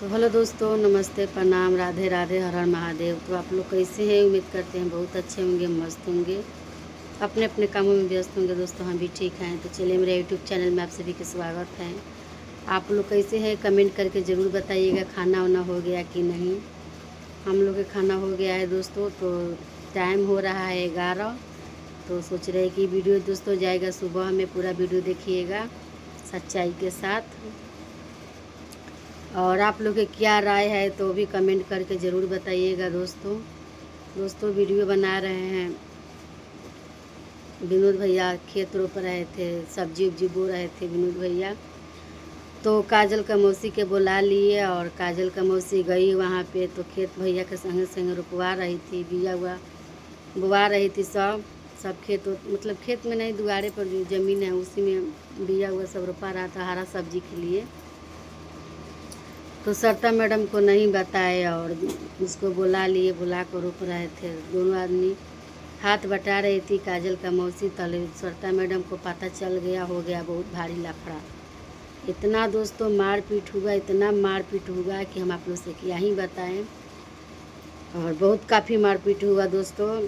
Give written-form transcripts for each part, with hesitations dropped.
तो हेलो दोस्तों, नमस्ते, प्रणाम, राधे राधे, हर हर महादेव। तो आप लोग कैसे हैं? उम्मीद करते हैं बहुत अच्छे होंगे, मस्त होंगे, अपने अपने कामों में व्यस्त होंगे। दोस्तों हम भी ठीक हैं। तो चलिए, मेरे यूट्यूब चैनल में आप सभी का स्वागत है। आप लोग कैसे हैं कमेंट करके ज़रूर बताइएगा। खाना वाना हो गया कि नहीं? हम लोग का खाना हो गया है दोस्तों। तो टाइम हो रहा है 11। तो सोच रहे हैं कि वीडियो दोस्तों जाएगा सुबह में, पूरा वीडियो देखिएगा सच्चाई के साथ। और आप लोग की क्या राय है तो भी कमेंट करके ज़रूर बताइएगा दोस्तों वीडियो बना रहे हैं। विनोद भैया खेत रोप रहे थे, सब्जी उब्जी बो रहे थे विनोद भैया। तो काजल का मौसी के बुला लिए और काजल का मौसी गई वहाँ पे। तो खेत भैया के संगे संगे रोपवा रही थी, बिया हुआ बुआ रही थी। सब खेत मतलब खेत में नहीं, दुआरे पर जो ज़मीन है उसी में बिया हुआ सब रोपा रहा था हरा सब्जी के लिए। तो सरिता मैडम को नहीं बताए और उसको बुला लिए, बुला कर रोक रहे थे। दोनों आदमी हाथ बटा रही थी काजल का मौसी तले। सरिता मैडम को पता चल गया, हो गया बहुत भारी लफड़ा। इतना दोस्तों मारपीट हुआ, इतना मारपीट हुआ कि हम आप लोग से क्या ही बताएं। और बहुत काफ़ी मारपीट हुआ दोस्तों।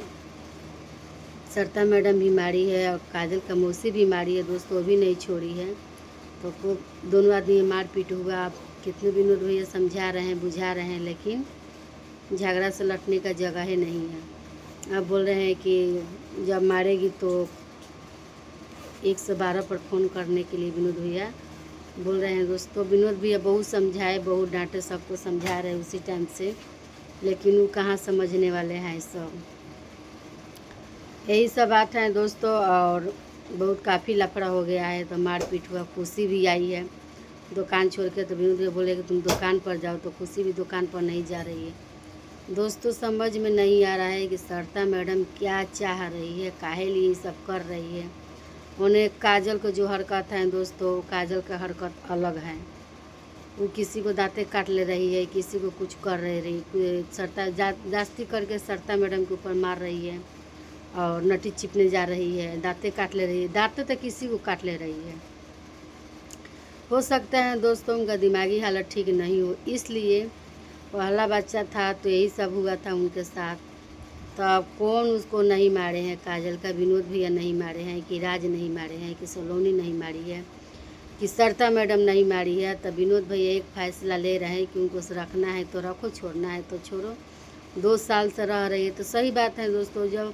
सरिता मैडम भी मारी है और काजल का मौसी भी मारी है दोस्तों, वो भी नहीं छोड़ी है। तो खूब दोनों आदमी मारपीट हुआ। आप कितने विनोद भैया समझा रहे हैं, बुझा रहे हैं, लेकिन झगड़ा से लड़ने का जगह ही नहीं है। अब बोल रहे हैं कि जब मारेगी तो 112 पर फ़ोन करने के लिए विनोद भैया बोल रहे हैं दोस्तों। विनोद भैया बहुत समझाए, बहुत डांटे, सबको समझा रहे हैं उसी टाइम से, लेकिन वो कहाँ समझने वाले हैं सब। यही सब बात है दोस्तों। और बहुत काफ़ी लफड़ा हो गया है। तो मारपीट हुआ, खुशी भी आई है दुकान छोड़ के। तो विनोद भैया बोले कि तुम दुकान पर जाओ, तो खुशी भी दुकान पर नहीं जा रही है। दोस्तों समझ में नहीं आ रहा है कि सरिता मैडम क्या चाह रही है, काहे लिए ये सब कर रही है। उन्हें काजल को जो हरकत है दोस्तों, काजल का हरकत अलग है। वो किसी को दांतें काट ले रही है, किसी को कुछ कर रही सरिता जास्ती करके सरिता मैडम के ऊपर मार रही है और नटी चिपने जा रही है, दांतें काट ले रही है। दांतें तो किसी को काट ले रही है। हो सकता है दोस्तों उनका दिमागी हालत ठीक नहीं हो, इसलिए पहला बच्चा था तो यही सब हुआ था उनके साथ। तो अब कौन उसको नहीं मारे हैं? काजल का विनोद भैया नहीं मारे हैं, कि राज नहीं मारे हैं, कि सोलोनी नहीं मारी है, कि सरिता मैडम नहीं मारी है। तब विनोद भैया एक फैसला ले रहे हैं कि उनको रखना है तो रखो, छोड़ना है तो छोड़ो। 2 साल से रह रही है तो सही बात है दोस्तों। जब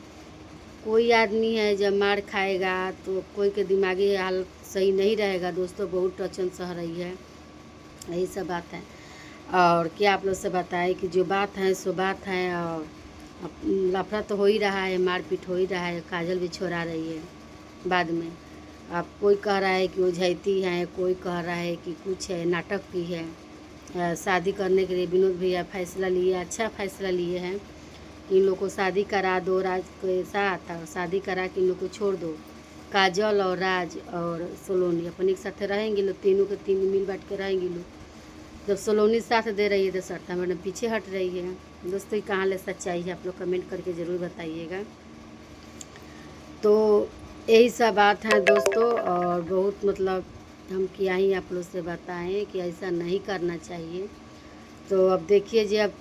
कोई आदमी है जब मार खाएगा तो कोई के दिमागी हालत सही नहीं रहेगा दोस्तों। बहुत टचन सह रही है, यही सब बात है। और क्या आप लोग से बताएं कि जो बात है सो बात है। और लफड़ा तो हो ही रहा है, मारपीट हो ही रहा है, काजल भी छोड़ा रही है बाद में। अब कोई कह रहा है कि वो झैती है, कोई कह रहा है कि कुछ है, नाटक की है। शादी करने के लिए विनोद भैया फैसला लिए, अच्छा फैसला लिए हैं। इन लोग को शादी करा दो राज के साथ, और शादी करा के इन लोग को छोड़ दो। काजल और राज और सोलोनी अपन एक साथ रहेंगे लोग, तीनों के तीन मिल बांट के रहेंगे लोग। जब सोलोनी साथ दे रही है तो सरिता मैडम पीछे हट रही है दोस्तों। ये कहाँ ले सच्चाई है? आप लोग कमेंट करके ज़रूर बताइएगा। तो यही सब बात है दोस्तों। और बहुत मतलब हम क्या ही आप लोग से बताएं कि ऐसा नहीं करना चाहिए। तो अब देखिए जी, अब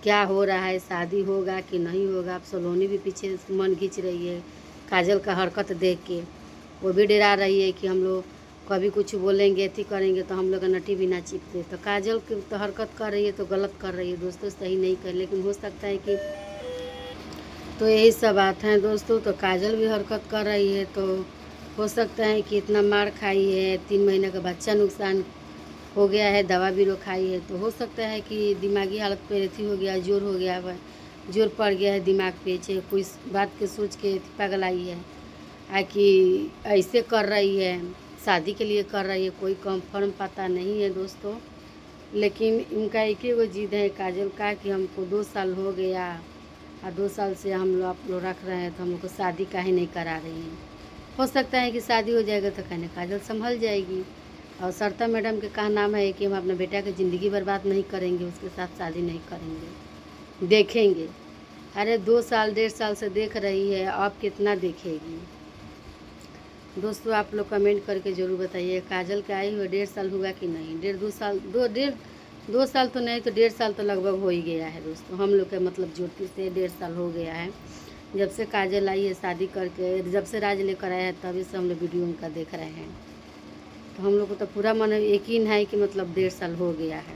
क्या हो रहा है, शादी होगा कि नहीं होगा। अब सोलोनी भी पीछे मन खींच रही है काजल का हरकत देख के। वो भी डरा रही है कि हम लोग कभी कुछ बोलेंगे, थी करेंगे तो हम लोग का नटी भी ना चिपके। तो काजल की तो हरकत कर रही है तो गलत कर रही है दोस्तों, सही नहीं कर, लेकिन हो सकता है कि तो यही सब बात है दोस्तों। तो काजल भी हरकत कर रही है तो हो सकता है कि इतना मार खाई है, 3 महीने का बच्चा नुकसान हो गया है, दवा भी खाई है। तो हो सकता है कि दिमागी हालत पे अथी हो गया, जोर हो गया है, जोर पड़ गया है दिमाग पे, चाहे कोई बात के सोच के पागल आई है कि ऐसे कर रही है, शादी के लिए कर रही है। कोई कंफर्म पता नहीं है दोस्तों, लेकिन इनका एक ही वो जिद है काजल का कि हमको 2 साल हो गया और 2 साल से हम लोग आप लोग रख रहे हैं, तो हम लोग को शादी काहे नहीं करा रही हैं। हो सकता है कि शादी हो जाएगा तो कहने काजल संभल जाएगी। और सरिता मैडम के कहा नाम है कि हम अपने बेटा की ज़िंदगी बर्बाद नहीं करेंगे, उसके साथ शादी नहीं करेंगे, देखेंगे। अरे 2 साल 1.5 साल से देख रही है, अब कितना देखेगी दोस्तों? आप लोग कमेंट करके ज़रूर बताइए। काजल के आई हुए 1.5 साल हुआ कि नहीं, 1.5 2 साल, 2 1.5 2 साल तो नहीं तो 1.5 साल तो लगभग हो ही गया है दोस्तों। हम लोग के मतलब ज्योति से 1.5 साल हो गया है। जब से काजल आई है शादी करके, जब से राज लेकर आया है, तभी से हम लोग वीडियो उनका देख रहे हैं। तो हम लोग को तो पूरा मन यकीन है कि मतलब 1.5 साल हो गया है।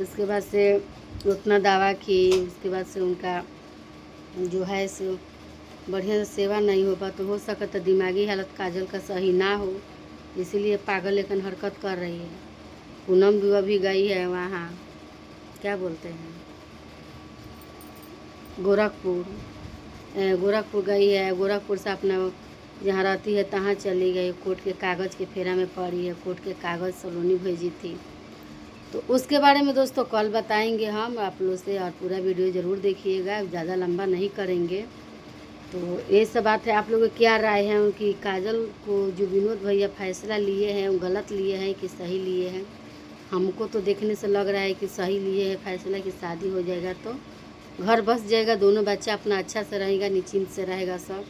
उसके बाद से उतना दावा की, उसके बाद से उनका जो है सो बढ़िया से सेवा नहीं हो पा, तो हो सके तो दिमागी हालत काजल का सही ना हो, इसीलिए पागल लेकिन हरकत कर रही है। पूनम भी अभी गई है वहाँ, क्या बोलते हैं, गोरखपुर गई है। गोरखपुर से अपना जहाँ रहती है तहाँ चली गई। कोर्ट के कागज़ के फेरा में पड़ी है। कोर्ट के कागज़ सलोनी भेजी थी। तो उसके बारे में दोस्तों कल बताएंगे हम आप लोग से, और पूरा वीडियो ज़रूर देखिएगा, ज़्यादा लंबा नहीं करेंगे। तो ये सब बात है। आप लोगों की क्या राय है उनकी, काजल को जो विनोद भैया फैसला लिए हैं वो गलत लिए हैं कि सही लिए हैं? हमको तो देखने से लग रहा है कि सही लिए हैं फैसला कि शादी हो जाएगा तो घर बस जाएगा, दोनों बच्चा अपना अच्छा से रहेगा, निश्चिंत से रहेगा सब।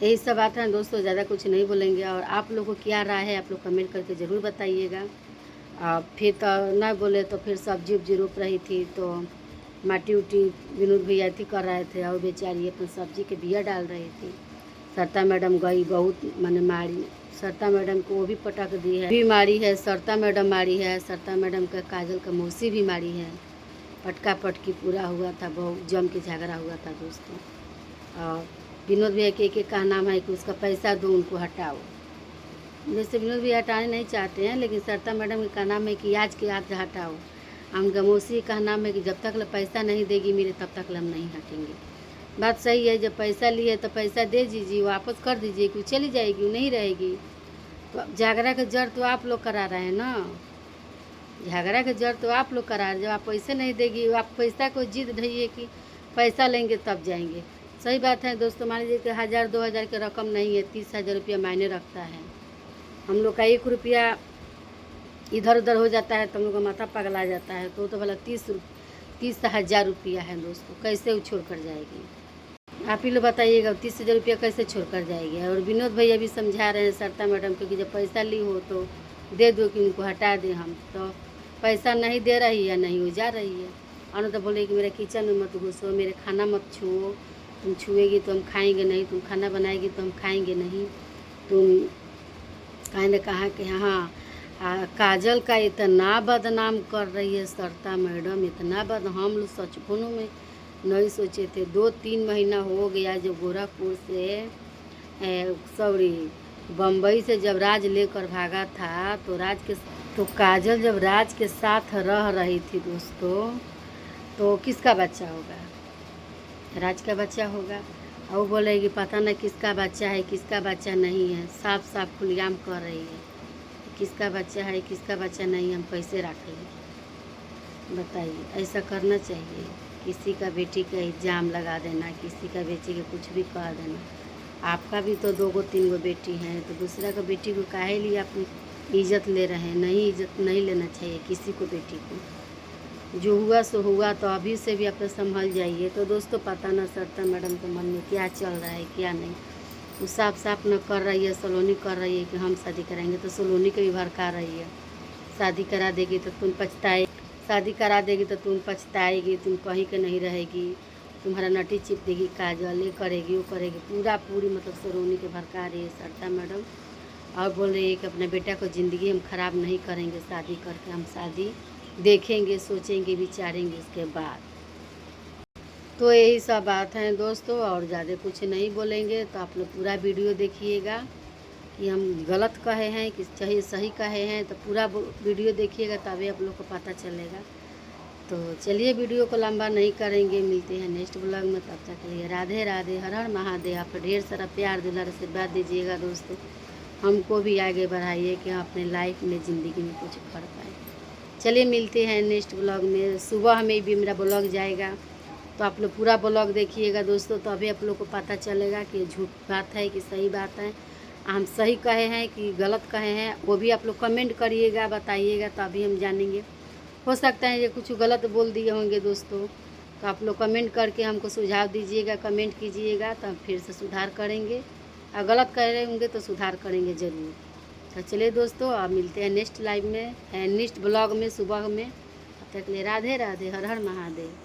यही सब बात है दोस्तों, ज़्यादा कुछ नहीं बोलेंगे। और आप लोगों को क्या राय है आप लोग कमेंट करके ज़रूर बताइएगा। फिर तो ना बोले तो फिर सब्जी उब्जी रोप रही थी तो माटी उटी विनोद भैया थी कर रहे थे, और बेचारी अपन सब्जी के बिया डाल रही थी। सरता मैडम गई, बहुत मैंने मारी सरता मैडम को, वो भी पटक दी है, भी मारी है, सरता मैडम मारी है। सरता मैडम का काजल का मौसी भी मारी है। पटका पटकी पूरा हुआ था, बहुत जम के झगड़ा हुआ था दोस्तों। और विनोद भैया के एक का नाम है कि उसका पैसा दो, उनको हटाओ। जैसे विनोद भैया हटाने नहीं चाहते हैं, लेकिन सरता मैडम का नाम है कि आज के आज हटाओ। उनका मौसी का नाम है कि जब तक पैसा नहीं देगी मेरे तब तक हम नहीं हटेंगे। बात सही है, जब पैसा लिए तो पैसा दे दीजिए, वापस कर दीजिए, कि चली जाएगी, वो नहीं रहेगी। तो झगड़ा का जड़ तो आप लोग करा रहे हैं ना, झगड़ा का जड़ तो आप लोग करा रहे। जब आप पैसे नहीं देगी, आप पैसा को जिद ढहिए कि पैसा लेंगे तब जाएंगे। सही बात है दोस्तों, मान लीजिए कि 1000-2000 की रकम नहीं है, 30,000 रुपया मायने रखता है। हम लोग का 1 रुपया इधर उधर हो जाता है तो हम लोग का माथा पगला जाता है। तो भला 30,000 रुपया है दोस्तों, कैसे वो छोड़ कर जाएगी? आप ही लोग बताइएगा, 30,000 रुपया कैसे छोड़ कर जाएगी? और विनोद भैया भी समझा रहे हैं सरता मैडम को कि जब पैसा ली हो तो दे दो, कि उनको हटा दें हम। तो पैसा नहीं दे रही है, नहीं हो जा रही है। और तो बोले कि मेरे किचन में मत घुसो, मेरे खाना मत छुओ, तुम छुएगी तो हम खाएंगे नहीं, तुम खाना बनाएगी तो हम खाएंगे नहीं। तुम कहने कहा कि हाँ, काजल का इतना बदनाम कर रही है सरता मैडम, इतना हम लोग सचपुनों में नहीं सोचे थे। 2-3 महीना हो गया जब गोरखपुर से सॉरी बम्बई से जब राज लेकर भागा था, तो काजल जब राज के साथ रह रही थी दोस्तों, तो किसका बच्चा होगा? राज का बच्चा होगा। और वो बोलेगी पता नहीं किसका बच्चा है, किसका बच्चा नहीं है। साफ साफ खुलेआम कर रही है किसका बच्चा है, किसका बच्चा नहीं, हम कैसे रख लें? बताइए, ऐसा करना चाहिए? किसी का बेटी का इल्ज़ाम लगा देना, किसी का बेटी का कुछ भी कह देना। आपका भी तो 2-3 बेटी हैं, तो दूसरा का बेटी को काहे लिए अपनी इज्जत ले रहे हैं? नहीं, इज्जत नहीं लेना चाहिए किसी को, बेटी को। जो हुआ सो हुआ, तो अभी से भी आप संभल जाइए। तो दोस्तों पता ना सरता मैडम के मन में क्या चल रहा है क्या नहीं। वो साफ साफ न कर रही है, सलोनी कर रही है कि हम शादी कराएंगे, तो सलोनी के भी भड़का रही है। शादी करा देगी तो तुम पछताए, शादी करा देगी तो तुम पछताएगी, तुम कहीं के नहीं रहेगी, तुम्हारा नटी चिप देगी काजल, ये करेगी वो करेगी, पूरी मतलब सलोनी के भड़का रही है सरता मैडम। और बोल रही है कि अपने बेटा को ज़िंदगी हम ख़राब नहीं करेंगे शादी करके, हम शादी देखेंगे, सोचेंगे, विचारेंगे इसके बाद। तो यही सब बात है दोस्तों, और ज़्यादा कुछ नहीं बोलेंगे। तो आप लोग पूरा वीडियो देखिएगा कि हम गलत कहे हैं कि सही कहे हैं, तो पूरा वीडियो देखिएगा तभी आप लोग को पता चलेगा। तो चलिए वीडियो को लंबा नहीं करेंगे, मिलते हैं नेक्स्ट ब्लॉग में। तब तक के लिए राधे राधे, हर हर महादेव। आप ढेर सारा प्यार दुलार आशीर्वाद दीजिएगा दोस्तों, हमको भी आगे बढ़ाइए कि हम अपने लाइफ में ज़िंदगी में कुछ कर पाए। चलिए मिलते हैं नेक्स्ट ब्लॉग में। सुबह में भी मेरा ब्लॉग जाएगा, तो आप लोग पूरा ब्लॉग देखिएगा दोस्तों, तो अभी आप लोग को पता चलेगा कि झूठ बात है कि सही बात है, हम सही कहे हैं कि गलत कहे हैं। वो भी आप लोग कमेंट करिएगा, बताइएगा, तो अभी हम जानेंगे। हो सकता है ये कुछ गलत बोल दिए होंगे दोस्तों, तो आप लोग कमेंट करके हमको सुझाव दीजिएगा, कमेंट कीजिएगा, तो हम फिर से सुधार करेंगे। और गलत कह रहे होंगे तो सुधार करेंगे ज़रूर। तो चलिए दोस्तों, अब मिलते हैं नेक्स्ट लाइव में, नेक्स्ट ब्लॉग में सुबह में। तब तक के लिए राधे राधे, हर हर महादेव।